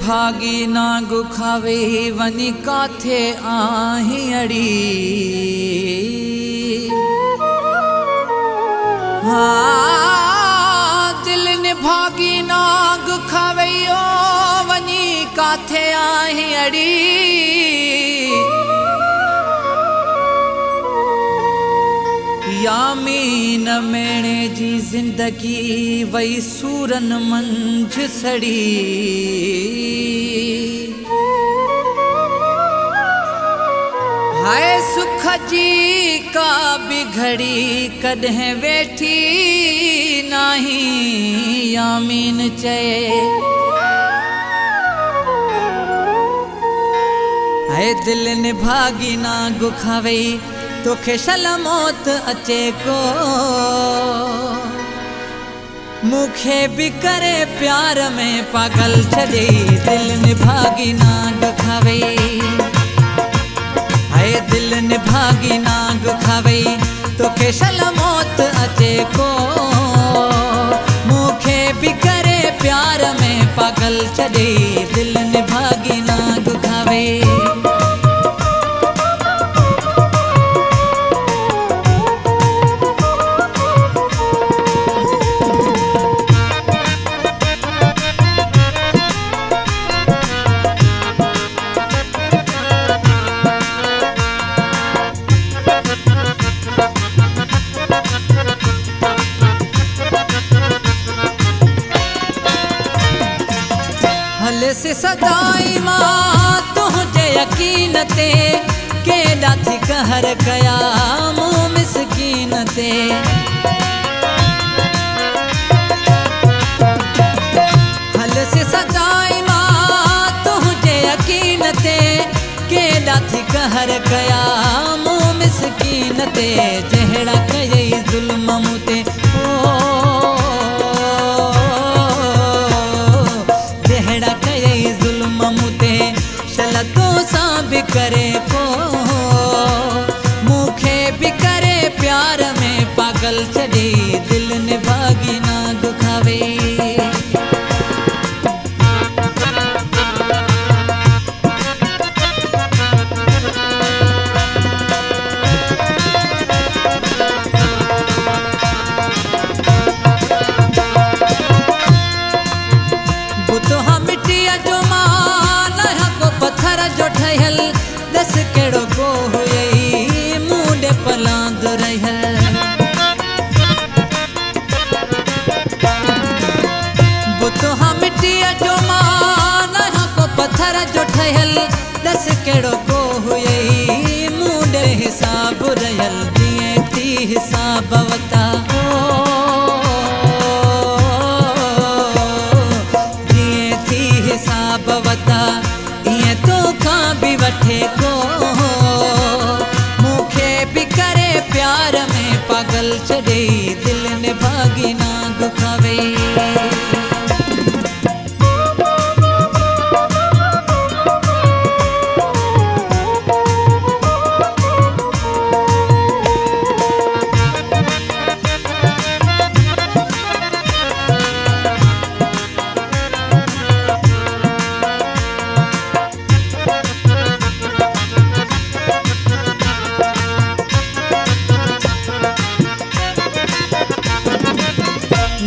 भागी ना गुखावे वनी काथे आही अड़ी। हाँ दिल ने भागी ना गुखावे ओ वनी काथे आही अड़ी। यामीन मेणे जी जिंदगी वही सूरन मंझ सड़ी। हाय सुख जी का भी घड़ी कदें वेठी नहीं यामीन चए। हाय दिल ने भागी ना गुखावे तोखे शल मौत अचे को। मुखे भी करे प्यार में पागल छदे दिल ने भागी ना गुखावे। हाय दिल ने भागी ना गुखावे तोखे शल मौत अचे को। मुखे भी करे प्यार में पागल छदे दिल ने भागी ना गुखावे। से सदाई मां तुझे यकीन ते केड़ा थी कहर कया मुँह मिसकीन ते। हल से सदाई मां तुझे यकीन ते केड़ा थी कहर कया मुँह मिसकीन ते। जहड़ा कई जुल्म मुते भी करे को। मुखे भी करे प्यार में पागल छड़ी दिल ने भागी ना गुखावे। बुतोहा मिट्टिया जो माला को पत्थर जो ठहल दस केड़ो को हुई मुंडे पलांद रहे। बुतोहा मिट्टिया जो माला को पत्थर जो ठहल दस केड़ो को हुई मुंडे हिसाब रहल दिए थी हिसाब वता। दिए थी हिसाब वता ये तो खां भी वठे को। मुखे भी करे प्यार में पागल छड़े दिल ने भागी ना गुखावे।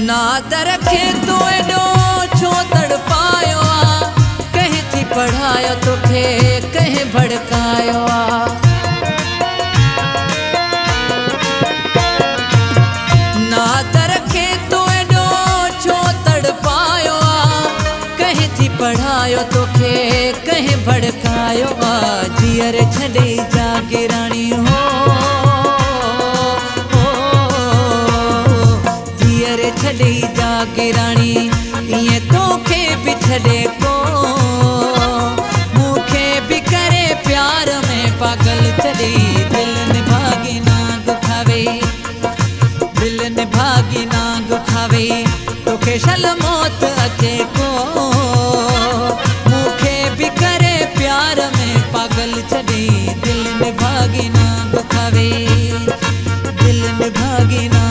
नाद रखे तो एडो छो तड़पायो आ। कहीं थी पढ़ायो तोखे कहीं भड़कायो आ। नाद रखे तो एडो छो तड़पायो आ। कहीं थी पढ़ायो तोखे कहीं भड़कायो आ। जियर छड़े जागे रानी हो छड़े जागे रानी ये तोखे भी छड़े को। मुखे भी करे प्यार में पागल छड़े दिल ने भागी ना गुखावे। दिल ने भागी ना गुखावे तोखे शल मौत अचे को। मुखे भी करे प्यार में पागल छड़े दिल ने भागी ना गुखावे। दिल ने भागी ना